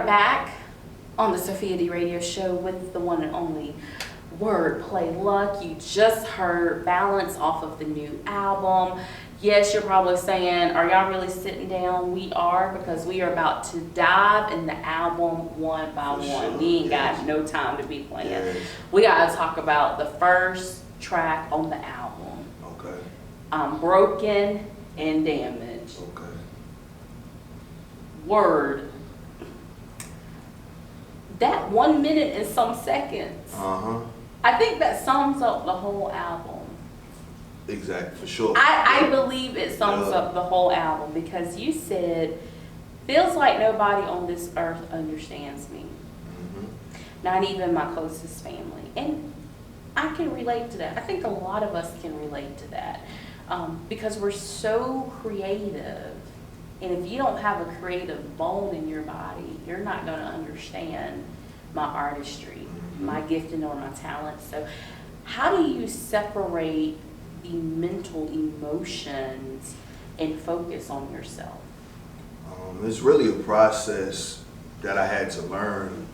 back on the Sophia D Radio Show with the one and only Wordplay Luck. You just heard Balance off of the new album. Yes, you're probably saying, are y'all really sitting down? We are, because we are about to dive in the album one by one. Sure. We ain't got no time to be playing. Yes. We got to talk about the first track on the album. Okay. I'm Broken and Damaged. Okay. Word. That 1 minute and some seconds. I think that sums up the whole album. Exactly, for sure. I believe it sums up the whole album, because you said, feels like nobody on this earth understands me. Not even my closest family. And I can relate to that. I think a lot of us can relate to that, because we're so creative. And if you don't have a creative bone in your body, you're not going to understand my artistry, my gifting, or my talent. So how do you separate the mental emotions and focus on yourself? It's really a process that I had to learn.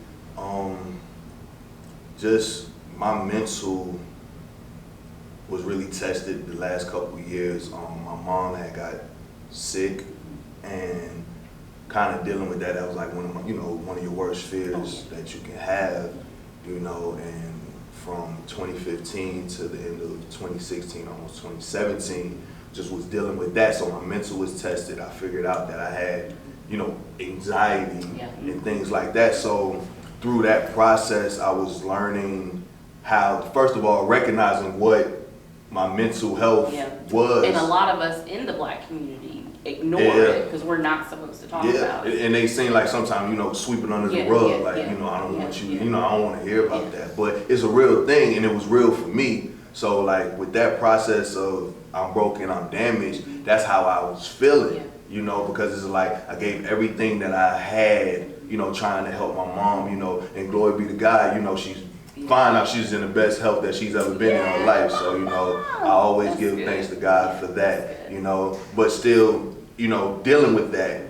Just my mental was really tested the last couple of years. My mom had got sick, and kind of dealing with that, that was like one of your worst fears that you can have, and from 2015 to the end of 2016, almost 2017, just was dealing with that. So my mental was tested. I figured out that I had, anxiety and things like that. So through that process, I was learning how, first of all, recognizing what my mental health was. And a lot of us in the Black community ignore it because we're not supposed to talk about it. And they seem like sometimes, sweep it under the rug, I don't want you, I don't want to hear about that. But it's a real thing, and it was real for me. So like with that process of I'm broken, I'm damaged, that's how I was feeling, because it's like I gave everything that I had, trying to help my mom, and glory be to God, she's fine now. She's in the best health that she's ever been in her life. So, I always give thanks to God for that, but still, dealing with that.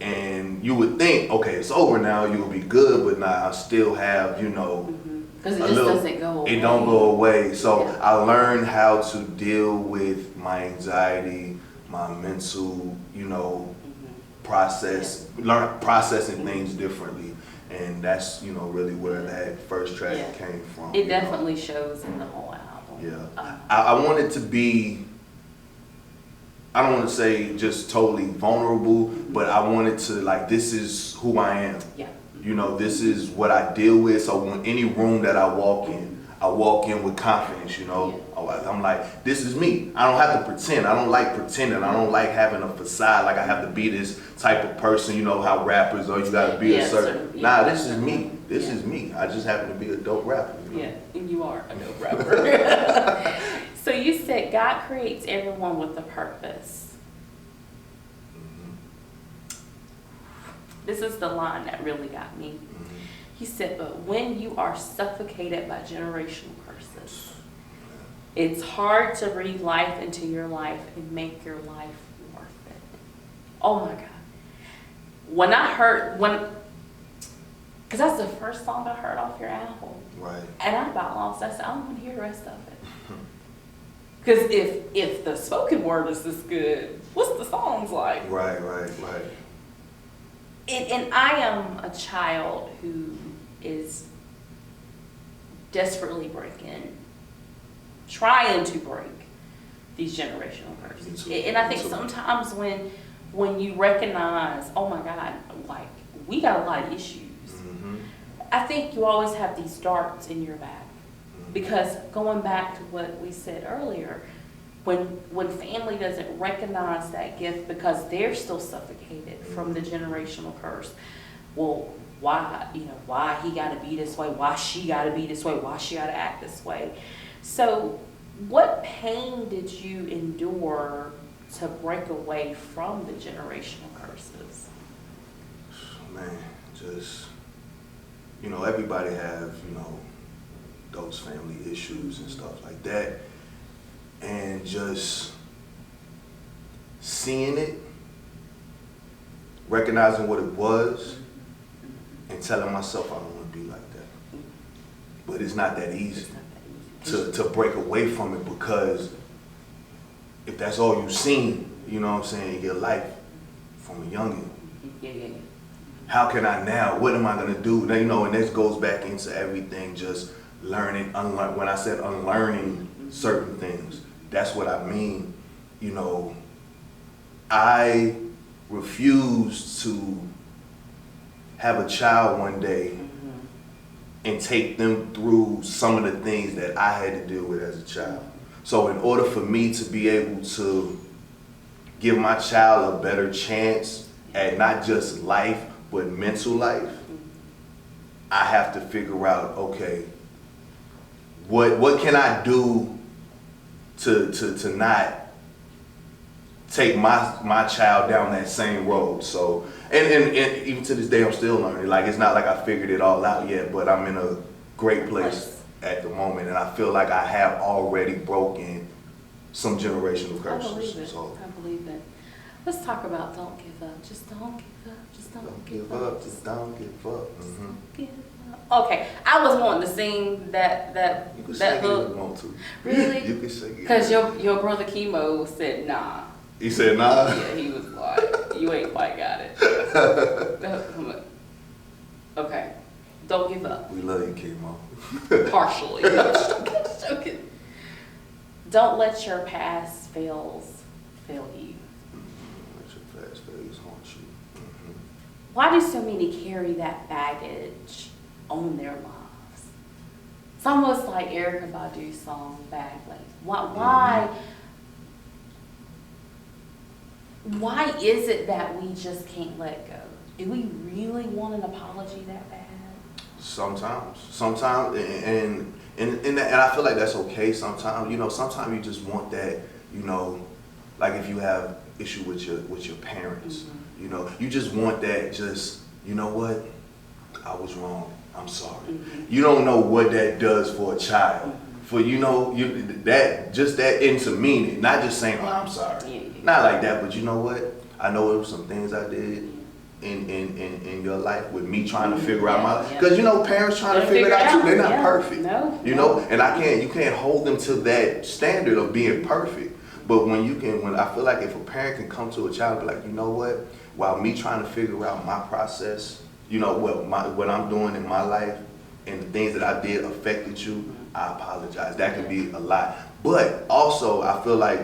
And you would think, okay, it's over now, you'll be good, but now I still have, because it just doesn't go away. It don't go away. So I learned how to deal with my anxiety, my mental, processing things differently. And that's, really where that first track came from. It definitely shows in the whole album. Yeah. I want it to be, I don't want to say just totally vulnerable, but I wanted to, like, this is who I am. Yeah. This is what I deal with. So when any room that I walk in with confidence, I'm like, this is me. I don't have to pretend. I don't like pretending. I don't like having a facade, like I have to be this type of person, how rappers are, you gotta be a certain. Nah, this is me. This is me. I just happen to be a dope rapper. Yeah, and you are a dope rapper. So you said God creates everyone with a purpose. This is the line that really got me. He said, but when you are suffocated by generational curses, it's hard to breathe life into your life and make your life worth it. Oh my God. When I heard, because that's the first song I heard off your album. Right. And I about lost. I said, I don't want to hear the rest of it. Because if the spoken word is this good, what's the songs like? Right. And I am a child who is desperately trying to break these generational curses. And I think sometimes when you recognize, oh my God, like, we got a lot of issues, I think you always have these darts in your back. Because going back to what we said earlier, when family doesn't recognize that gift because they're still suffocated from the generational curse, well, why he got to be this way? Why she got to be this way? Why she got to act this way? So what pain did you endure to break away from the generational curses? Man, just, everybody have, those family issues and stuff like that. And just seeing it, recognizing what it was, and telling myself I don't want to be like that. But it's not that easy It's not that easy. to break away from it, because if that's all you've seen, you know what I'm saying, in your life from a youngin', Yeah. how can I now, what am I gonna do? Now, you know, and this goes back into everything, just learning, when I said unlearning certain things, that's what I mean. You know, I refuse to have a child one day and take them through some of the things that I had to deal with as a child. So in order for me to be able to give my child a better chance at not just life, but mental life, I have to figure out, okay, what can I do to not take my child down that same road. So and even to this day I'm still learning. Like, it's not like I figured it all out yet, but I'm in a great place at the moment, and I feel like I have already broken some generational curses. I believe it. So I believe it. Let's talk about don't give up. Just don't give up. Just don't give up. Just don't give up. Mm-hmm. Give up. Okay, I was wanting to sing that You can that sing it if hook. you want to. Really? You can sing it. Because your brother Chemo said nah. He said nah. Yeah, he was like, you ain't quite got it. Okay, don't give up. We love you, Chemo. Partially. No, just joking. Don't let your past fails fail you. Let your past failures haunt you. Mm-hmm. Why do so many carry that baggage on their lives? It's almost like Erykah Badu's song "Bad Place." Why is it that we just can't let go? Do we really want an apology that bad? Sometimes, and I feel like that's okay. Sometimes, you know, sometimes you just want that, you know, like if you have issue with your parents, you know, you just want that. Just, you know what, I was wrong. I'm sorry. You don't know what that does for a child. For, you know, that into meaning, not just saying, oh, I'm sorry, not like that, but you know what, I know it was some things I did in your life with me trying to figure out my life, because you know, parents trying to figure it out too. They're not perfect, you know, and you can't hold them to that standard of being perfect. But when I feel like if a parent can come to a child and be like, you know what, while me trying to figure out my process, you know, what I'm doing in my life and the things that I did affected you, I apologize. That can be a lot. But also, I feel like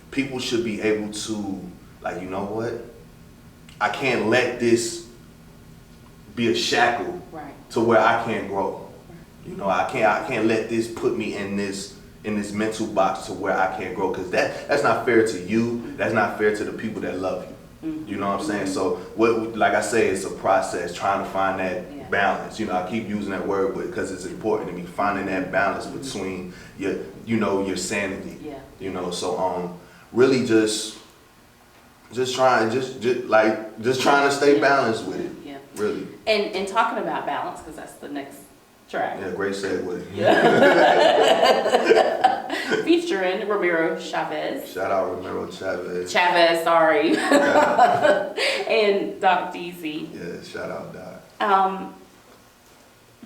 people should be able to, like, you know what, I can't let this be a shackle to where I can't grow. You know, I can't let this put me in this mental box to where I can't grow, because that's not fair to you. That's not fair to the people that love you. You know what I'm saying? So like I say, it's a process trying to find that balance. You know, I keep using that word because it's important to me, finding that balance between your sanity. You know, so really just trying to stay balanced with it. Yeah. Really. And talking about balance, because that's the next track. Yeah, great segue. Featuring Ramiro Chavez. Shout out Ramiro Chavez. Sorry. And Doc DZ. Yeah, shout out Doc.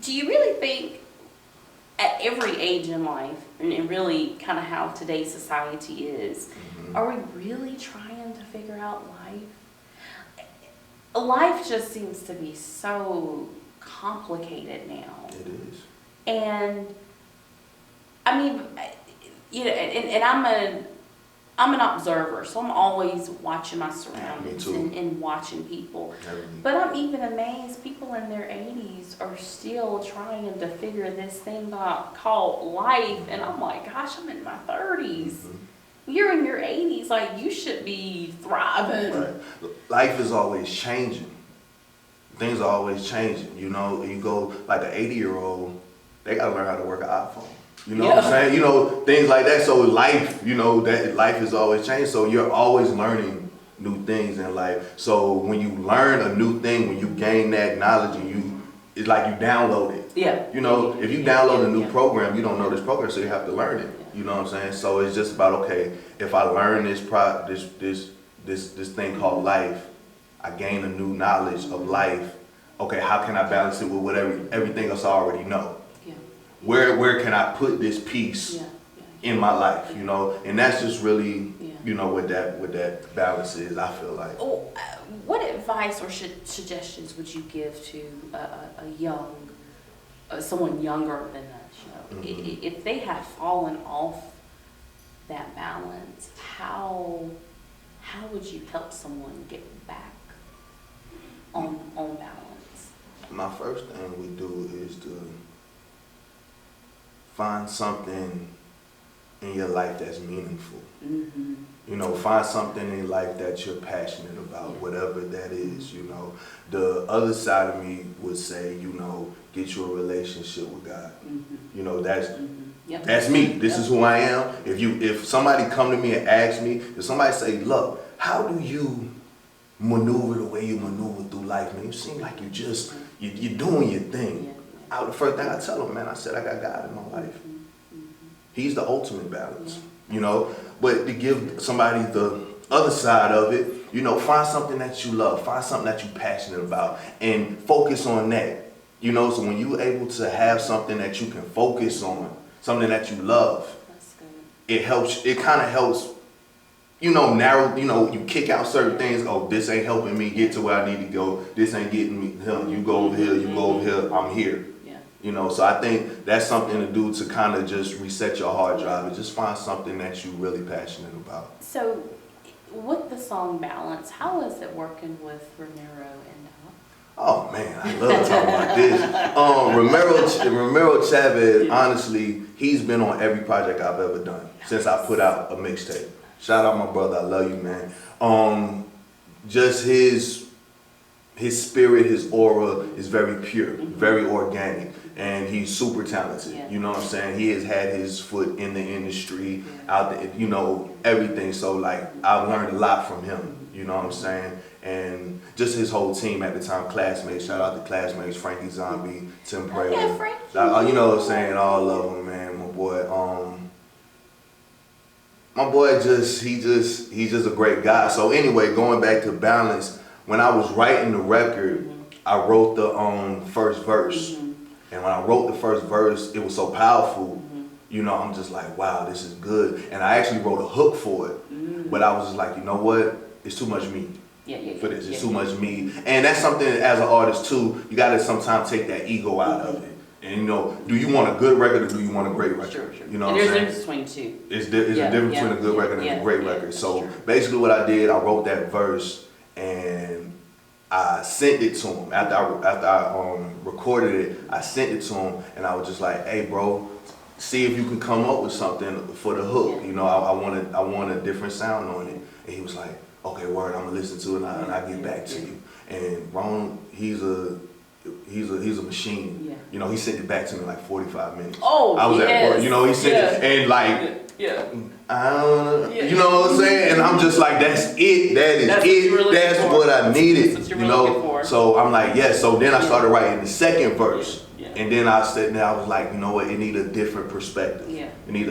Do you really think at every age in life, and really kind of how today's society is, are we really trying to figure out life? Life just seems to be so complicated now. It is. And I mean, you know, and I'm an observer, so I'm always watching my surroundings and watching people. But I'm even amazed people in their 80s are still trying to figure this thing out called life. And I'm like, gosh, I'm in my 30s. You're in your 80s, like, you should be thriving. Right. Life is always changing. Things are always changing. You know, you go like an 80-year-old, they gotta learn how to work an iPhone. You know what I'm saying? You know, things like that. So life, you know, that life is always changing. So you're always learning new things in life. So when you learn a new thing, when you gain that knowledge, and it's like you download it. Yeah. You know, if you download a new program, you don't know this program, so you have to learn it. You know what I'm saying? So it's just about, okay, if I learn this thing called life, I gain a new knowledge of life, okay, how can I balance it with whatever everything else I already know? Yeah. Where can I put this piece in my life, you know? And that's just really, you know, what that balance is, I feel like. Oh, what advice or suggestions would you give to a young, someone younger than us, you know? If they have fallen off that balance, how would you help someone get back on balance? My first thing we do is to find something in your life that's meaningful. You know, find something in life that you're passionate about, whatever that is, you know. The other side of me would say, you know, get you a relationship with God. You know, that's me. This is who I am. If somebody come to me and ask me, if somebody say, look, how do you maneuver the way you maneuver through life, man? You seem like you're doing your thing. The first thing I tell them, man, I said, I got God in my life. He's the ultimate balance, you know. But to give somebody the other side of it, you know, find something that you love, find something that you're passionate about, and focus on that. You know, so when you're able to have something that you can focus on, something that you love, it kind of helps, you know, narrow, you know, you kick out certain things. Oh, this ain't helping me get to where I need to go. This ain't getting me, you go over here, you go over here, I'm here. You know, so I think that's something to do to kind of just reset your hard drive and just find something that you're really passionate about. So with the song Balance, how is it working with Ramiro and Oh man, I love talking about this. Ramiro Chavez, honestly, he's been on every project I've ever done since I put out a mixtape. Shout out my brother, I love you, man. Just his spirit, his aura is very pure, very organic, and he's super talented. You know what I'm saying? He has had his foot in the industry, out there, you know, everything. So like, I've learned a lot from him. You know what I'm saying? And just his whole team at the time, Classmates. Shout out to Classmates, Frankie Zombie, Tim Prayer. Yeah, Frankie. You know what I'm saying? All of them, man. My boy he's just a great guy. So anyway, going back to Balance, when I was writing the record, I wrote the first verse. And when I wrote the first verse, it was so powerful. You know, I'm just like, wow, this is good. And I actually wrote a hook for it. But I was just like, you know what? It's too much me for this. It's too much me. And that's something as an artist too, you gotta sometimes take that ego out of it. And you know, do you want a good record or do you want a great record? Sure. You know and what I'm there's saying? a difference between two. It's a difference between a good record and a great record. So basically what I did, I wrote that verse and I sent it to him. After I recorded it, I sent it to him and I was just like, hey bro, see if you can come up with something for the hook. You know, I want a different sound on it. And he was like, okay, word, I'm gonna listen to it and I'll get back to you. And Ron, he's a machine. You know, he sent it back to me in like 45 minutes. Oh, I was at work, you know, he sent it and like, you know what I'm saying? And I'm just like, that's it, that's what I needed, you know? So I'm like, yes. So then I started writing the second verse. And then I was like, you know what, it need a different perspective. It need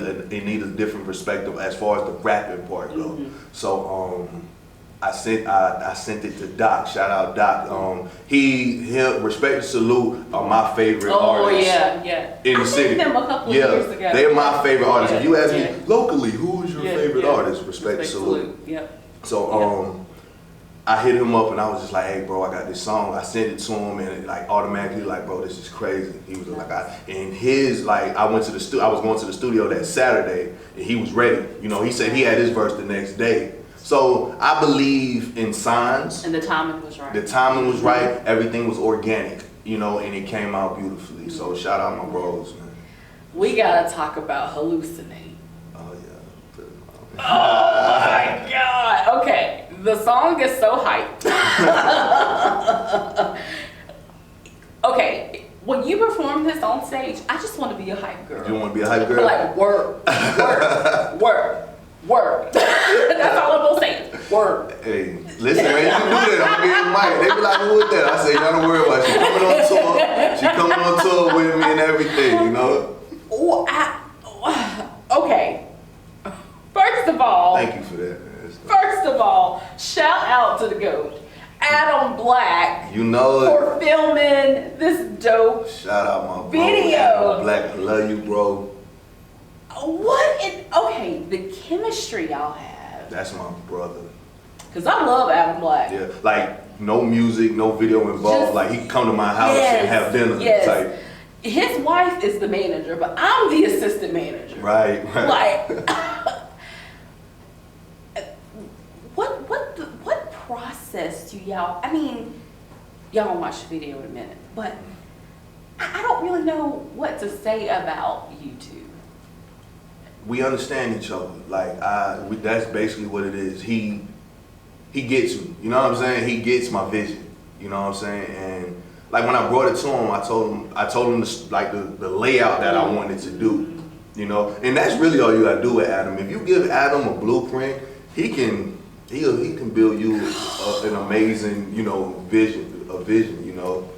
a different perspective as far as the rapping part goes. So I sent it to Doc. Shout out Doc. He Respect and Salute are my favorite artists. In the city. I met them a couple of years ago. They're my favorite artists. If you ask me locally, who is your favorite artist? Respect and Salute. So I hit him up and I was just like, hey bro, I got this song. I sent it to him and it like automatically like, bro, this is crazy. He was like, I was going to the studio that Saturday and he was ready. You know, he said he had his verse the next day. So I believe in signs. And the timing was right. The timing was right. Everything was organic, you know, and it came out beautifully. So shout out my bros, man. We gotta talk about Hallucinate. Oh yeah. Oh my God. Okay. The song is so hyped. Okay, when you perform this on stage, I just want to be a hype girl. You want to be a hype girl? Like, work. That's all I'm gonna say. Work. Hey, listen, man, you do that. I'm being Mike. They be like, who is that? I say, don't worry about it. She coming on tour. She coming on tour with me and everything, you know? Okay. First of all. Thank you for that, man. First of all, shout out to the GOAT. Adam Black You know it. for filming this dope Shout out my video. bro, Adam Black. I love you, bro. Okay, the chemistry y'all have. That's my brother. Cause I love Adam Black. Yeah, like no music, no video involved. Just, like he can come to my house and have dinner. Yes. Type. His wife is the manager, but I'm the assistant manager. Right. Like, what process do y'all? I mean, y'all gonna watch the video in a minute, but I don't really know what to say about you two. We understand each other. Like that's basically what it is. He gets me. You know what I'm saying? He gets my vision. You know what I'm saying? And like when I brought it to him, I told him the layout that I wanted to do. You know, and that's really all you gotta do with Adam. If you give Adam a blueprint, he can build you an amazing, you know, vision. You know.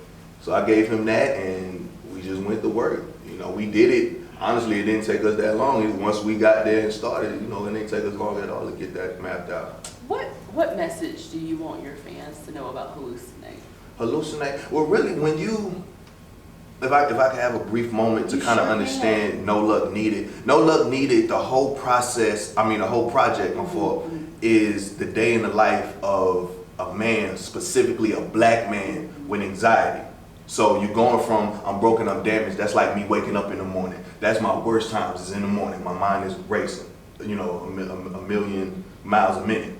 So I gave him that, and we just went to work. You know, we did it. Honestly, it didn't take us that long. Once we got there and started, you know, it didn't take us long at all to get that mapped out. What message do you want your fans to know about Hallucinate? Hallucinate? Well, really, when you, if I could have a brief moment to kind of understand No Luck Needed. No Luck Needed, the whole process, the whole project, is the day in the life of a man, specifically a black man with anxiety. So you're going from, I'm broken up, damaged. That's like me waking up in the morning. That's my worst times, is in the morning. My mind is racing, you know, a million miles a minute.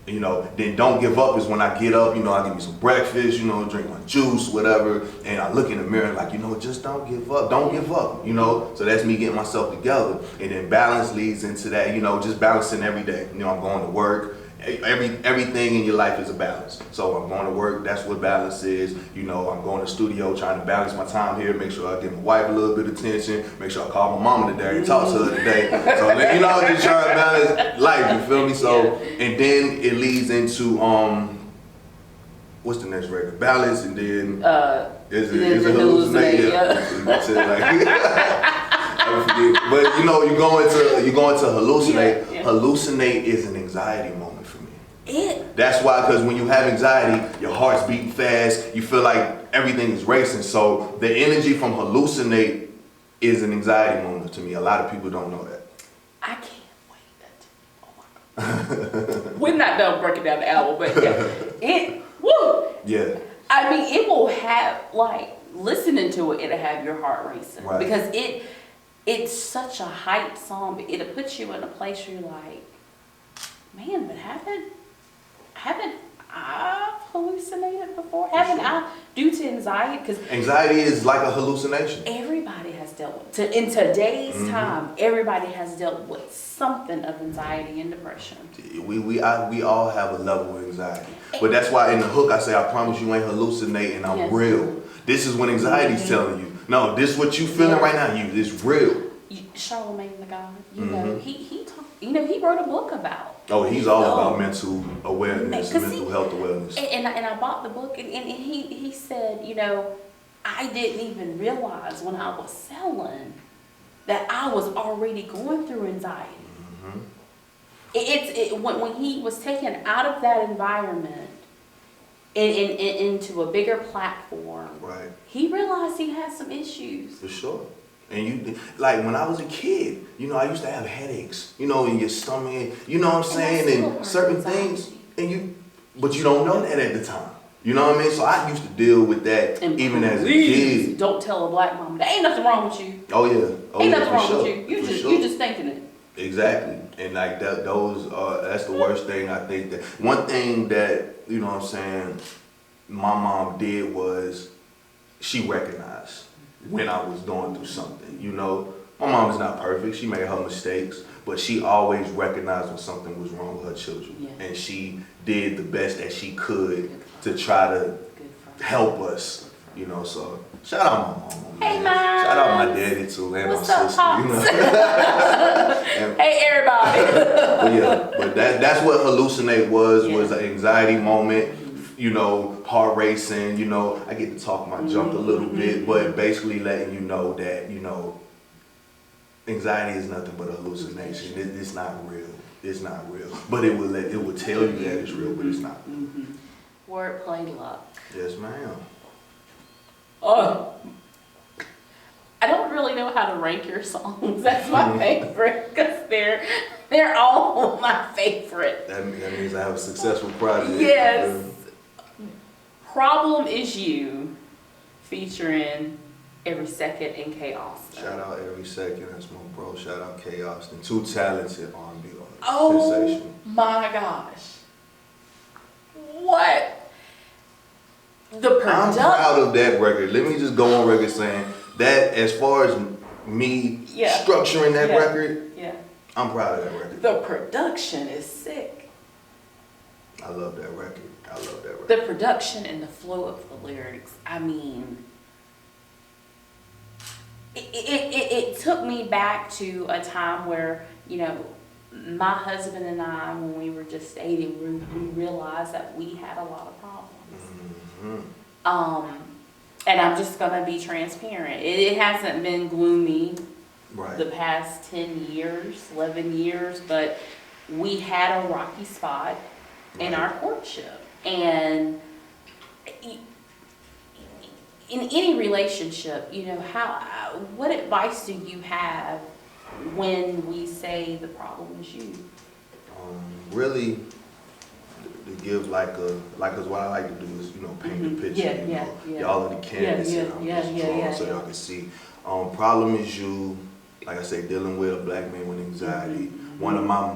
You know, then don't give up is when I get up, you know, I give me some breakfast, you know, drink my juice, whatever. And I look in the mirror like, you know, just don't give up. Don't give up, you know. So that's me getting myself together. And then balance leads into that, you know, just balancing every day. You know, I'm going to work. Everything in your life is a balance. So I'm going to work, that's what balance is. You know, I'm going to the studio trying to balance my time here, make sure I give my wife a little bit of attention, make sure I call my mama today and talk to her today. So, you know, just trying to balance life, you feel me? So, and then it leads into, what's the next record? Balance, and then, is it hallucinate? I forget. But you know, you go into hallucinate. Yeah. Hallucinate is an anxiety moment for me. That's why, because when you have anxiety, your heart's beating fast. You feel like everything is racing. So the energy from hallucinate is an anxiety moment to me. A lot of people don't know that. I can't wait. Oh my God. We're not done breaking down the album, but yeah, woo. Yeah. I mean, it will have, like, listening to it, it'll have your heart racing, right? Because it's such a hype song, but it'll put you in a place where you're like, man, but haven't I hallucinated before? Haven't I, due to anxiety? Because anxiety is like a hallucination. Everybody has dealt with, in today's time, everybody has dealt with something of anxiety and depression. We all have a level of anxiety. But that's why in the hook I say, I promise you ain't hallucinating, I'm real. This is when anxiety's telling you, no, this is what you feeling right now, it's real. Charlemagne the God, you know, he talked, you know, he wrote a book about. Oh, he's all about mental awareness, mental health awareness. And I bought the book, and he said, you know, I didn't even realize when I was selling that I was already going through anxiety. When he was taken out of that environment and into a bigger platform, right? He realized he had some issues. For sure. And you, like when I was a kid, you know, I used to have headaches, you know, in your stomach, you know what I'm saying, and certain things, but you don't know that at the time. You know what I mean? So I used to deal with that even as a kid. Don't tell a black mama, there ain't nothing wrong with you. Oh yeah. Ain't nothing wrong with you. You just thinking it. Exactly. And like that's the worst thing. I think that one thing that, you know what I'm saying, my mom did was she recognized when I was going through something. You know, my mom is not perfect. She made her mistakes, but she always recognized when something was wrong with her children. Yeah. And she did the best that she could to try to help us. You know, so shout out my mom. Hey, Mom. Shout out my daddy too, and what's my up, sister. You know? Hey, everybody. but that's what hallucinate was an anxiety moment. You know, heart racing. You know, I get to talk my junk a little bit, but basically letting you know that, you know, anxiety is nothing but a hallucination. It's not real. It's not real. But it will tell you that it's real, but it's not. Wordplay luck. Yes, ma'am. Oh, I don't really know how to rank your songs. That's my favorite because they're all my favorite. That means I have a successful project. Yes. Problem Is You, featuring Every Second in Chaos. Shout out Every Second. That's my bro. Shout out Chaos. And two talented R&B artists. Oh Sensational. my gosh. What? The I'm production. proud of that record. Let me just go on record saying that as far as me structuring that record, I'm proud of that record. The production is sick. I love that record. I love that record. The production and the flow of the lyrics. I mean, it took me back to a time where, you know, my husband and I, when we were just dating, we realized that we had a lot of problems. And I'm just gonna be transparent. It hasn't been gloomy the past 10 years, 11 years, but we had a rocky spot in our courtship. And in any relationship, you know, what advice do you have when we say the problem is you? Really, to give like cause what I like to do is, you know, paint the picture, y'all are the canvas, and I'm just drawing so y'all can see. Problem Is You, like I say, dealing with a black man with anxiety. One of my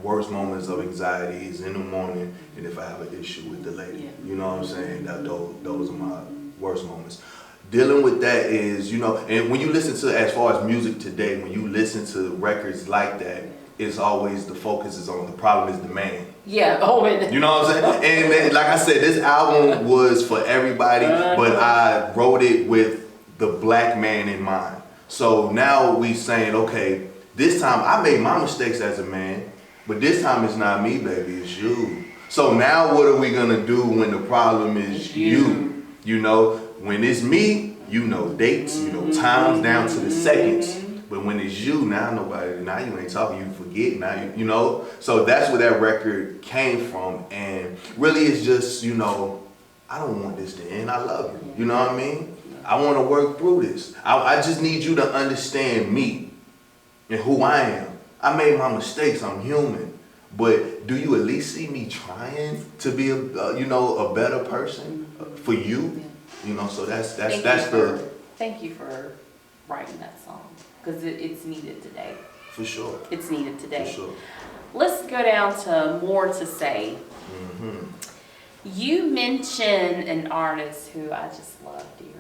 worst moments of anxiety is in the morning, and if I have an issue with the lady, you know what I'm saying? Those are my worst moments. Dealing with that is, you know, and when you listen to, as far as music today, when you listen to records like that, it's always the focus is on the problem is the man. Yeah. You know what I'm saying? And like I said, this album was for everybody, but I wrote it with the black man in mind. So now we saying, okay, this time I made my mistakes as a man, but this time it's not me, baby, it's you. So now what are we gonna do when the problem is you? You know, when it's me, you know dates, you know times down to the seconds. But when it's you, now you ain't talking, you forget, now you know. So that's where that record came from. And really it's just, you know, I don't want this to end, I love you. You know what I mean? I want to work through this. I just need you to understand me and who I am. I made my mistakes, I'm human. But do you at least see me trying to be a better person for you? You know, so that's Thank you for writing that song. Because it's needed today. For sure. It's needed today. For sure. Let's go down to More to Say. You mentioned an artist who I just love dearly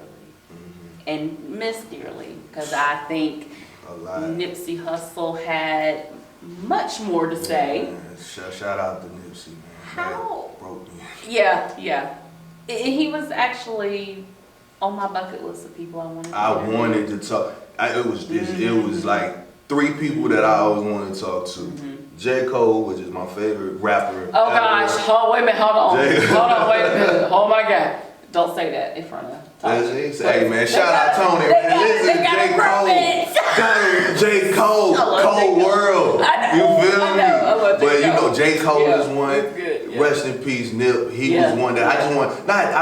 and miss dearly, because I think Nipsey Hussle had much more to say. Man. Shout out to Nipsey, man. How? That broke me. Yeah. He was actually on my bucket list of people I wanted to talk. It was like 3 people that I always wanted to talk to. J. Cole, which is my favorite rapper. Oh gosh, wait a minute, hold on, wait a minute, oh my God. Don't say that in front of Hey man, shout out Tony, man. Listen to J. Cole. J. Cole, Cold World. You feel me? But you know, J. Cole is one. Rest in peace, Nip. He was one that I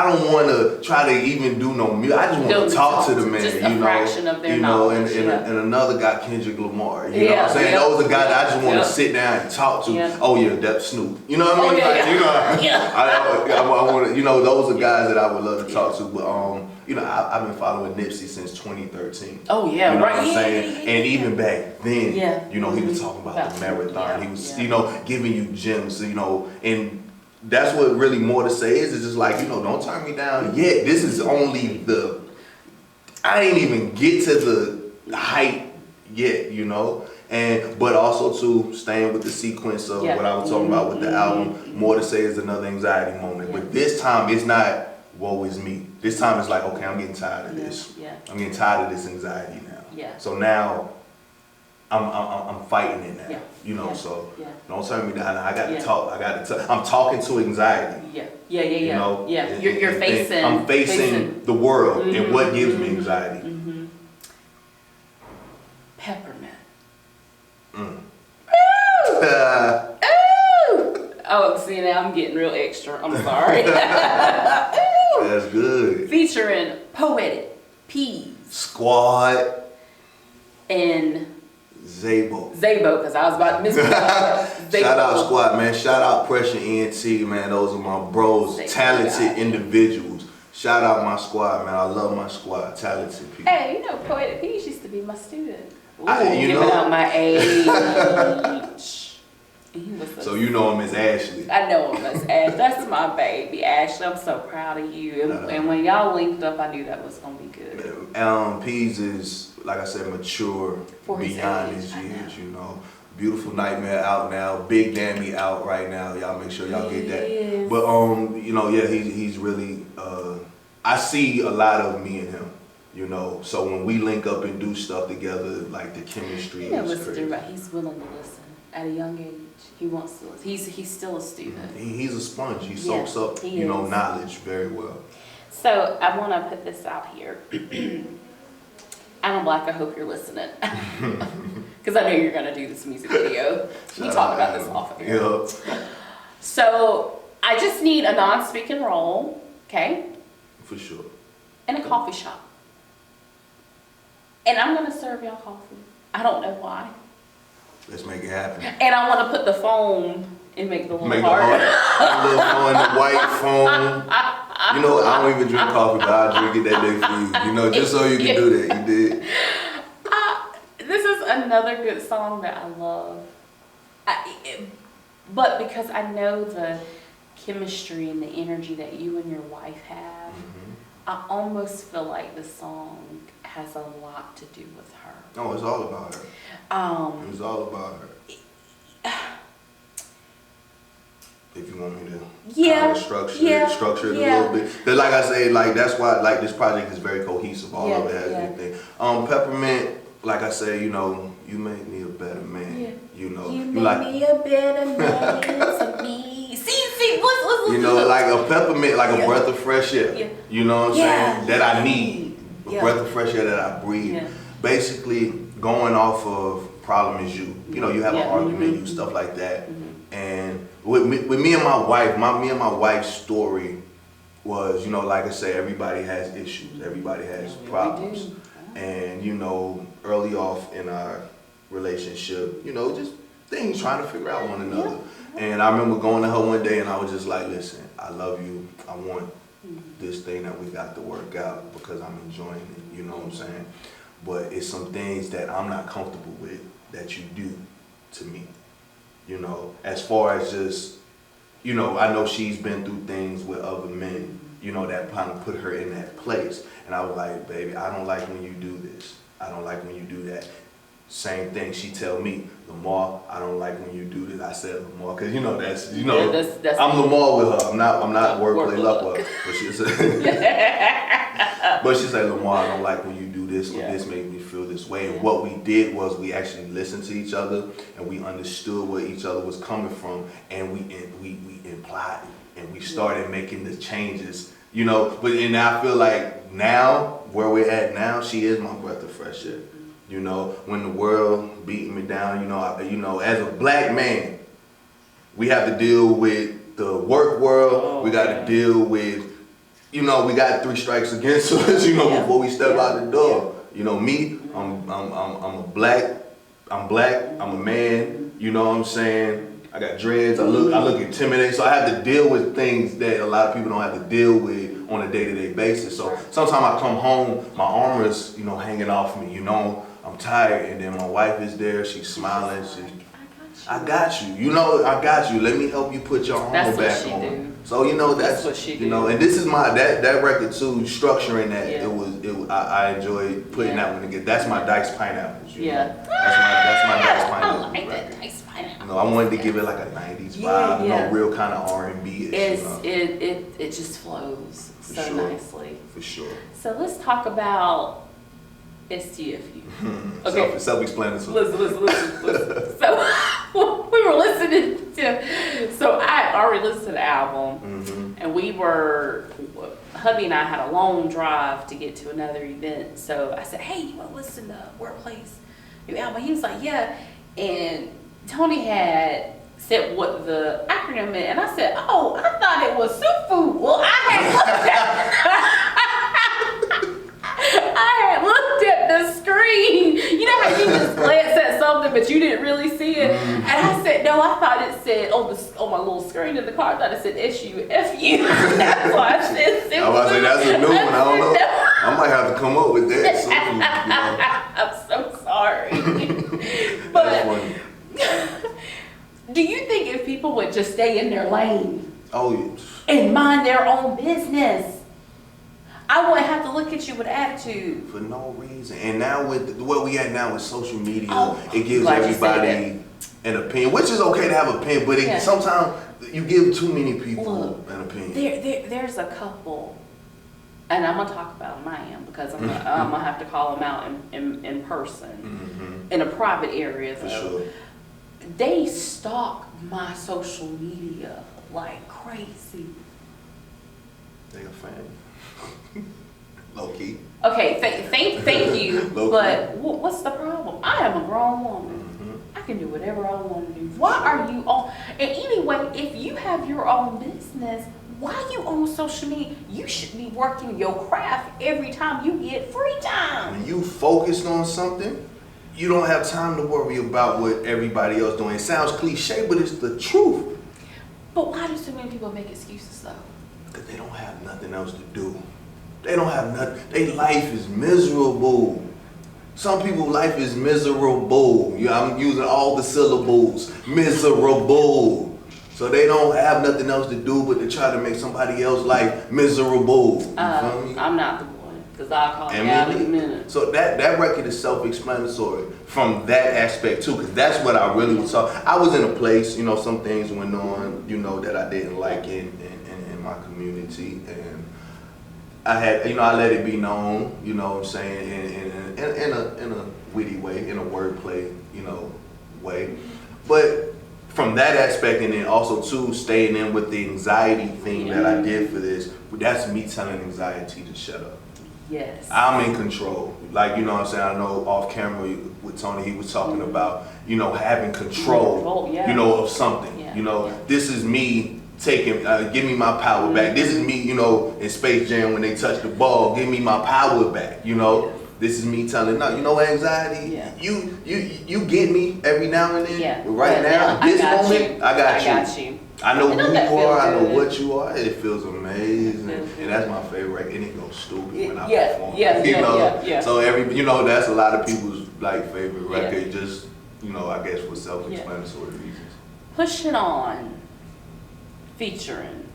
don't want to try to even do no music. I just want to talk to the man, just a fraction of their knowledge, and another guy, Kendrick Lamar. You know what I'm saying? Those are guys that I just want to sit down and talk to. Oh yeah, that's Snoop. You know what I mean? I want to. You know, those are guys that I would love to talk to. But you know, I've been following Nipsey since 2013. Oh yeah, you know what I'm saying? And even back then, you know, he was talking about the marathon. He was, you know, giving you gems. You know, and that's what really More to Say is. It's just like, you know, don't turn me down yet. This is only I ain't even get to the height yet, you know. But also to staying with the sequence of what I was talking about with the album. More to Say is another anxiety moment. But this time it's not woe is me. This time it's like, okay, I'm getting tired of this. I'm getting tired of this anxiety now. So now I'm fighting it now. You know, so don't turn me down. I got to talk. I'm talking to anxiety. You know, you're facing. I'm facing the world and what gives me anxiety. Peppermint. Oh folks, see now I'm getting real extra. I'm sorry. That's good. Featuring Poetic, Peas, Squad, and Zabo, because I was about to miss Shout out Squad, man. Shout out Pressure ENT, man. Those are my bros, talented individuals. Shout out my squad, man. I love my squad, talented people. Hey, you know, Poetic Peas used to be my student. Ooh, giving out my age. So you know him as Ashley. I know him as Ashley. That's my baby, Ashley. I'm so proud of you. And when y'all linked up, I knew that was gonna be good. Peas is, like I said, mature beyond his years. You know, Beautiful Nightmare out now. Big Dammy out right now. Y'all make sure y'all get that. But you know, yeah, he's really. I see a lot of me in him. You know, so when we link up and do stuff together, like the chemistry is crazy. He's willing to listen at a young age. He wants to listen. He's still a student. He's a sponge. He soaks up, knowledge very well. So I want to put this out here. I'm Black. I hope you're listening, because I know you're gonna do this music video. We talk about this off of here. Yeah. So I just need a non-speaking role, okay? For sure. In a coffee shop. And I'm gonna serve y'all coffee. I don't know why. Let's make it happen. And I want to put the foam and make the little heart. The little foam, the white foam. You know, I don't even drink coffee, but I'll drink it that day for you. You know, just so you can do that. You did. This is another good song that I love. But because I know the chemistry and the energy that you and your wife have, I almost feel like the song has a lot to do with her. No, it's all about her. It's all about her. If you want me to kind of structure it a little bit. Because like I say, like that's why like this project is very cohesive. All of it has everything. Peppermint, like I say, you know, you make me a better man. Yeah. You know, you make me a better man to me. See, what's you know, like a peppermint, like a breath of fresh air. Yeah. You know what I'm saying? That I need. A breath of fresh air that I breathe. Yeah. Basically, going off of problem is you. You know, you have an argument, you stuff like that. And with me and my wife, me and my wife's story was, you know, like I say, everybody has issues, everybody has problems. And, you know, early off in our relationship, you know, just things trying to figure out one another. And I remember going to her one day and I was just like, listen, I love you. I want this thing that we got to work out because I'm enjoying it, you know what I'm saying? But it's some things that I'm not comfortable with that you do to me. You know, as far as just, you know, I know she's been through things with other men, you know, that kind of put her in that place. And I was like, baby, I don't like when you do this. I don't like when you do that. Same thing, she tell me, Lamar, I don't like when you do this. I said Lamar, because, you know, that's, you know, that's I'm Lamar with her. I'm not Wordplay luck with her. But she said, but she said, Lamar, I don't like when you do this, or this made me feel this way. And what we did was we actually listened to each other, and we understood where each other was coming from, and we implied it, and we started making the changes, you know. But and I feel like now, where we're at now, she is my breath of fresh air. You know, when the world beating me down, you know, as a black man, we have to deal with the work world. We got to deal with, you know, we got 3 strikes against us, you know, before we step out the door. You know, me, I'm black, I'm a man, you know what I'm saying? I got dreads, I look intimidating, so I have to deal with things that a lot of people don't have to deal with on a day-to-day basis. So sometimes I come home, my armor's, you know, hanging off me, you know, I'm tired, and then my wife is there, she's smiling, I got you, you know, I got you, let me help you put your armor back on. Do. So, you know, that's what she do. You know, and this is my, that record too, structuring that, I enjoyed putting that one together. That's my Diced Pineapples, you know? That's my Diced Pineapples. I like that Diced Pineapples. You know, I wanted to give it like a 90s vibe, you know, real kind of R&B-ish. You know? It just flows so nicely. For sure. So let's talk about STFU. Okay. Self-explanatory. Listen. So we were listening to. So I already listened to the album, and hubby and I had a long drive to get to another event. So I said, "Hey, you want to listen to WordPlay's new album?" He was like, "Yeah." And Tony had said what the acronym meant, and I said, "Oh, I thought it was Sufu." Well, I had looked at the screen. You know how you just glance at something, but you didn't really see it. And I said, "No, I thought it said on my little screen in the car. I thought it said SUFU." That's why I said Sufu. I was about to say that's a new one. I don't know. I might have to come up with that. Sufu, I'm so sorry. That's funny. Do you think if people would just stay in their lane and mind their own business, I wouldn't have to look at you with attitude? For no reason. And now with where we at now with social media, it gives Like everybody an opinion, which is okay to have an opinion, but sometimes you give too many people an opinion. There's a couple, and I'm gonna talk about them. I am, because I'm gonna have to call them out in person, in a private area. For sure. They stalk my social media like crazy. They a fan. Low key. Okay, thank you. But what's the problem? I am a grown woman. I can do whatever I want to do. Why are you on? And anyway, if you have your own business, why are you on social media? You should be working your craft every time you get free time. When you focused on something, you don't have time to worry about what everybody else doing. It sounds cliche, but it's the truth. But why do so many people make excuses though? Because they don't have nothing else to do. They don't have nothing. Their life is miserable. Some people's life is miserable. I'm using all the syllables. Miserable. So they don't have nothing else to do but to try to make somebody else's life miserable. You feel me? I'm not the one, because I'll call you out in a minute. So that record is self-explanatory from that aspect too, because that's what I really was talking. I was in a place, some things went on, that I didn't like in my community, and I had, I let it be known, what I'm saying, in a witty way, in a wordplay, way. But from that aspect, and then also too, staying in with the anxiety thing that I did for this, that's me telling anxiety to shut up. Yes. I'm in control. Like, what I'm saying, I know off camera with Tony, he was talking about, having control, of something. This is me taking, give me my power back. This is me, in Space Jam when they touch the ball, give me my power back, This is me telling, no, anxiety, you get me every now and then. Yeah. But right now, this moment, I got you. I know who you are, I know what you are. It feels amazing. And that's my favorite record. And it goes stupid when I perform. So that's a lot of people's favorite record, just, I guess for self-explanatory reasons. Push It On, featuring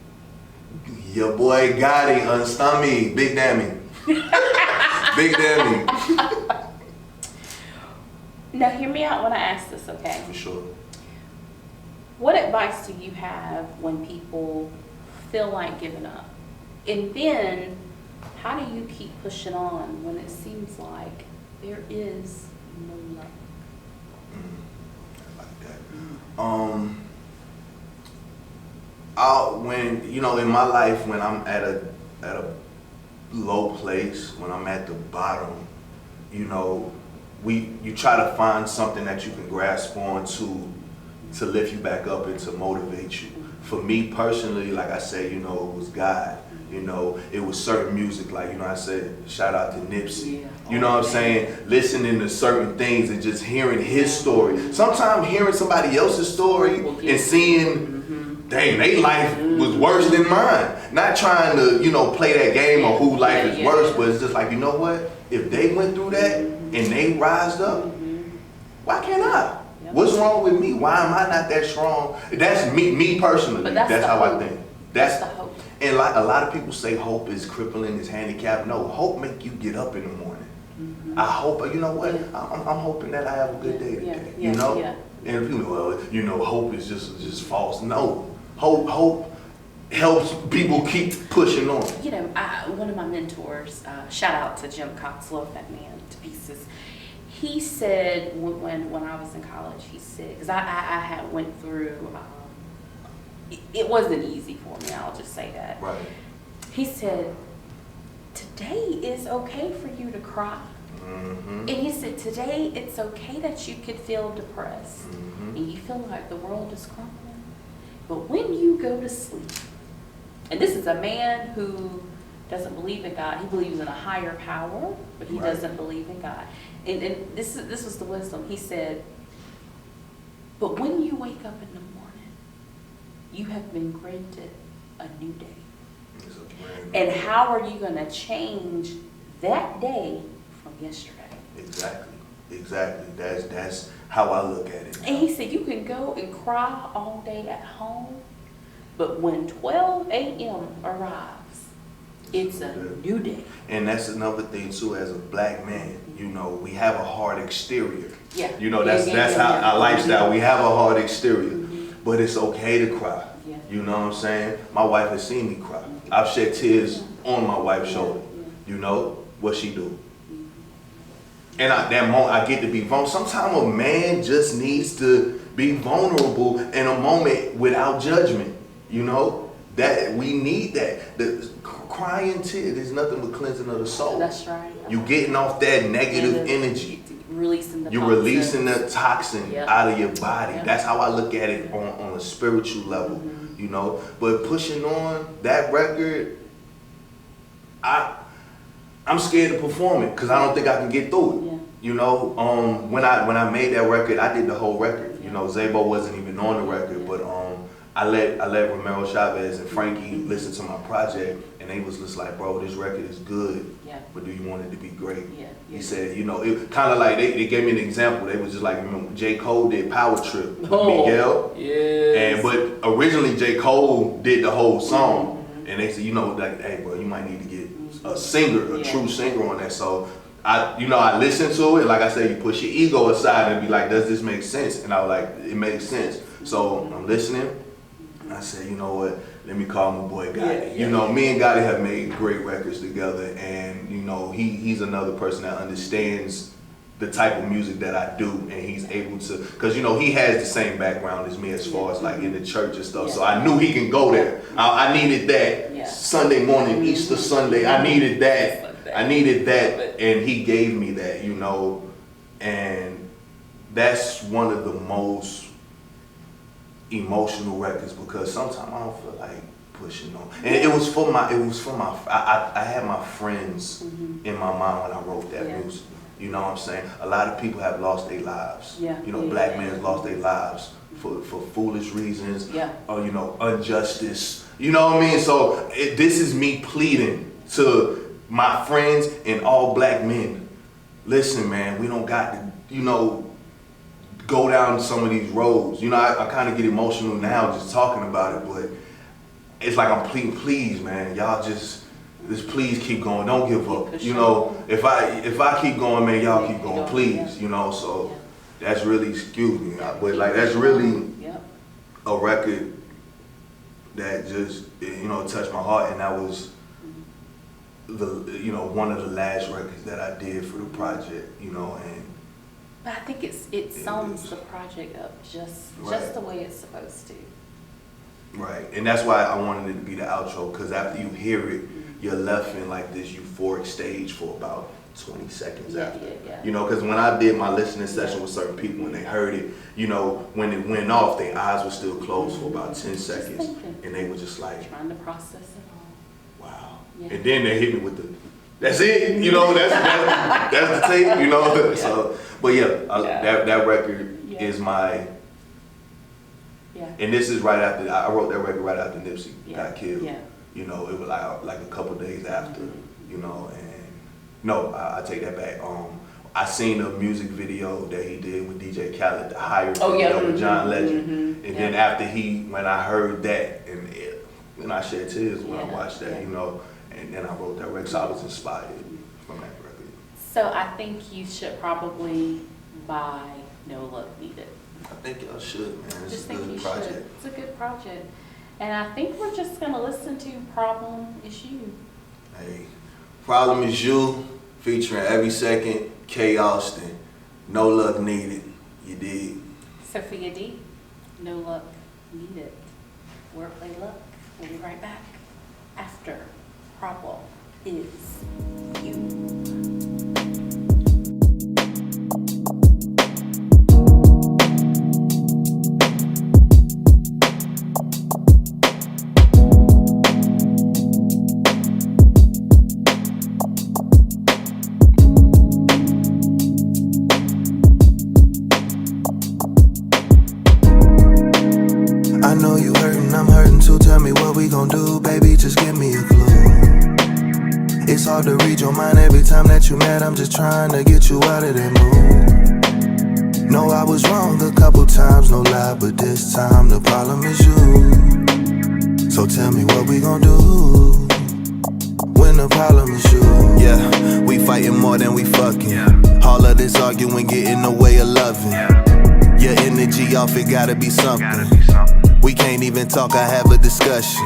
your boy Gotti, Unstummy, Big Dammy. Big Dammy. Now hear me out when I ask this, okay? For sure. What advice do you have when people feel like giving up? And then, how do you keep pushing on when it seems like there is no luck? I like that. When, in my life, when I'm at a low place, when I'm at the bottom, you try to find something that you can grasp on to lift you back up and to motivate you. For me personally, like I said, it was God. It was certain music, like, I said, shout out to Nipsey. You know what I'm saying? Listening to certain things and just hearing his story. Sometimes hearing somebody else's story and seeing, dang, their life was worse than mine. Not trying to, play that game of who life is worse, but it's just like, you know what? If they went through that and they rised up, why can't I? What's wrong with me? Why am I not that strong? That's me personally. That's how I think. That's the hope. And like a lot of people say hope is crippling, is handicapped. No, hope make you get up in the morning. I hope, you know what? I'm hoping that I have a good day today. And people, hope is just false. No, hope helps people keep pushing on. One of my mentors, shout out to Jim Cox, love that man to pieces. He said when I was in college, he said, because I had went through, it wasn't easy for me, I'll just say that. Right. He said, today is okay for you to cry. Mm-hmm. And he said, today it's okay that you could feel depressed and you feel like the world is crumbling. But when you go to sleep, and this is a man who doesn't believe in God. He believes in a higher power, but he doesn't believe in God. And this was the wisdom. He said, but when you wake up in the morning, you have been granted a new day. And how are you going to change that day from yesterday? Exactly. That's how I look at it. And he said, you can go and cry all day at home, but when 12 a.m. arrives, it's a new day. And that's another thing too, as a black man, you know, we have a hard exterior. Yeah. You know, that's how our lifestyle, we have a hard exterior, but it's okay to cry. Yeah. You know what I'm saying? My wife has seen me cry. I've shed tears on my wife's shoulder. You know, what she do. And that moment, I get to be vulnerable. Sometimes a man just needs to be vulnerable in a moment without judgment. You know, that we need that. The crying tears, there's nothing but cleansing of the soul. That's right. You getting off that negative energy. You're releasing the toxin out of your body. That's how I look at it on a spiritual level. You know, but pushing on that record, I'm scared to perform it because I don't think I can get through it. Yeah. You know, when I made that record, I did the whole record. You know, Zabo wasn't even on the record, but I let Romero Chavez and Frankie listen to my project, and they was just like, bro, this record is good, but do you want it to be great? Yeah. He said, you know, it kind of like they gave me an example. They was just like, remember, J. Cole did Power Trip with Miguel, but originally J. Cole did the whole song, and they said, you know, like, hey, bro, you might need to get a singer, a true singer on that. So I listened to it. Like I said, you push your ego aside and be like, does this make sense? And I was like, it makes sense. So I'm listening. And I said, you know what? Let me call my boy Gotti. You know, me and Gotti have made great records together, and you know, he's another person that understands the type of music that I do, and he's able to, because you know, he has the same background as me as far as like in the church and stuff. So I knew he can go there. I needed that Sunday morning, Easter Sunday. I needed that. And he gave me that, you know, and that's one of the most emotional records because sometimes I don't feel like pushing on. And it was for my I had my friends in my mind when I wrote that music. You know what I'm saying? A lot of people have lost their lives. You know, black men have lost their lives for foolish reasons, or you know, injustice. You know what I mean? So this is me pleading to my friends and all black men. Listen, man, we don't got to, you know, go down some of these roads. You know, I kind of get emotional now just talking about it, but it's like I'm pleading, please, man, y'all just please keep going. Don't give up. You know, if I keep going, man, y'all keep going, please. You know, so that's really, excuse me, but like that's really a record that just, you know, touched my heart, and that was one of the last records that I did for the project, you know, and but I think it sums the project up just the way it's supposed to. Right, and that's why I wanted it to be the outro, because after you hear it, you're left in like this euphoric stage for about 20 seconds after. You know, because when I did my listening session with certain people, when they heard it, you know, when it went off, their eyes were still closed for about 10 seconds, and they were just like, trying to process it all. Wow. And then they hit me with the, that's it, you know, that's the tape, you know. So, but that record is my. And this is right after, I wrote that record right after Nipsey got killed. You know, it was like a couple days after, you know, and no, I take that back. I seen a music video that he did with DJ Khaled, the Higher video with John Legend. And then after when I heard that, and I shed tears when I watched that, you know, and then I wrote that record, so I was inspired from that record. So I think you should probably buy No Love Needed. I think y'all should, man. It's a good project. It's a good project. And I think we're just going to listen to Problem Is You. Hey, Problem Is You, featuring Every Second, K. Austin. No Luck Needed. You dig? Sophia D. No Luck Needed. WordPlay Luck. We'll be right back after Problem Is You. know you hurting, I'm hurting too. Tell me what we gon' do, baby, just give me a clue. It's hard to read your mind every time that you mad. I'm just trying to get you out of that mood. No, I was wrong a couple times, no lie, but this time the problem is you. So tell me what we gon' do when the problem is you. Yeah, we fighting more than we fucking. All of this arguing get in the way of loving. Your energy off, it gotta be something. We can't even talk, I have a discussion.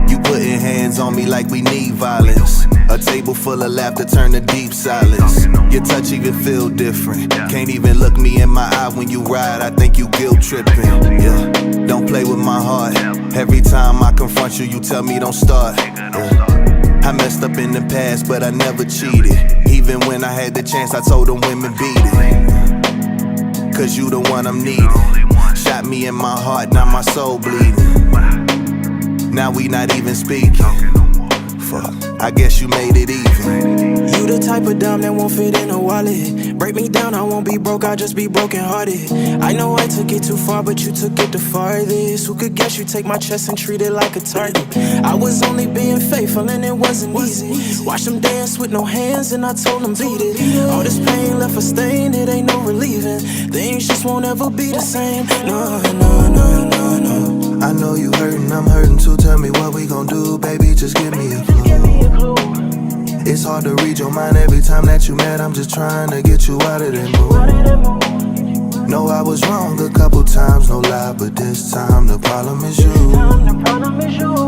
You putting hands on me like we need violence. A table full of laughter turn to deep silence. Your touch even feel different. Can't even look me in my eye when you ride, I think you guilt tripping. Yeah, don't play with my heart. Every time I confront you, you tell me don't start. Yeah. I messed up in the past, but I never cheated. Even when I had the chance, I told them women beat it. Cause you the one I'm needing. Shot me in my heart, now my soul bleeding. Now we not even speaking. Fuck, I guess you made it even. You the type of dime that won't fit in a wallet. Break me down, I won't be broke, I'll just be broken hearted. I know I took it too far, but you took it the farthest. Who could guess you take my chest and treat it like a target? I was only being faithful and it wasn't easy. Watch them dance with no hands and I told them beat it. All this pain left a stain, it ain't no relieving. Things just won't ever be the same. No, no, no, no, no. I know you hurting, I'm hurting too. Tell me what we gon' do, baby, just give me a clue. It's hard to read your mind every time that you mad. I'm just trying to get you out of that mood. No, I was wrong a couple times, no lie, but this time the problem is you.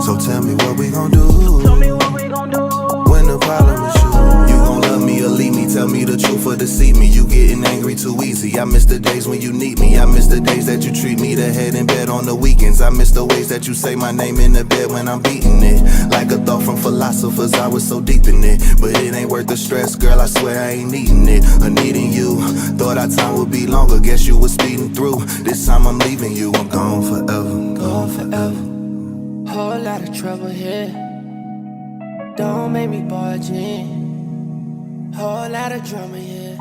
So tell me what we gon' do when the problem is you. You gon' love me or leave me, tell me the truth or deceive me. You getting angry too easy. I miss the days when you need me. I miss the days that you treat me to head in bed on the weekends. I miss the ways that you say my name in the bed when I'm beating it. Like a thought from philosophers, I was so deep in it. But it ain't worth the stress, girl, I swear I ain't needing it or needing you. Thought our time would be longer, guess you was speeding through. This time I'm leaving you, I'm gone forever. Gone forever. Whole lot of trouble here. Don't make me barge in. Whole lot of drama here.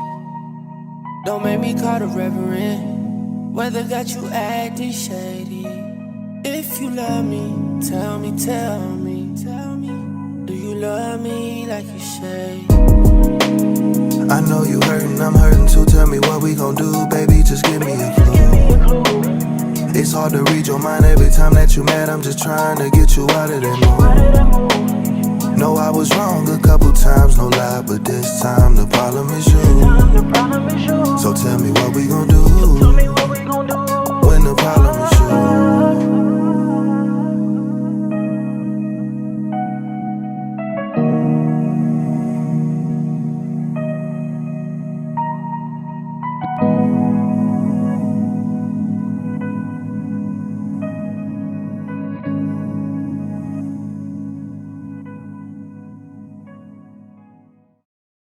Don't make me call the reverend. Weather got you acting shady. If you love me, tell me, tell me, tell me. Do you love me like you say? I know you hurting, I'm hurting too. Tell me what we gon' do, baby, just give me a clue. It's hard to read your mind every time that you mad. I'm just trying to get you out of that mood. No, I was wrong a couple times, no lie, but this time the problem is you. So tell me what we gon' do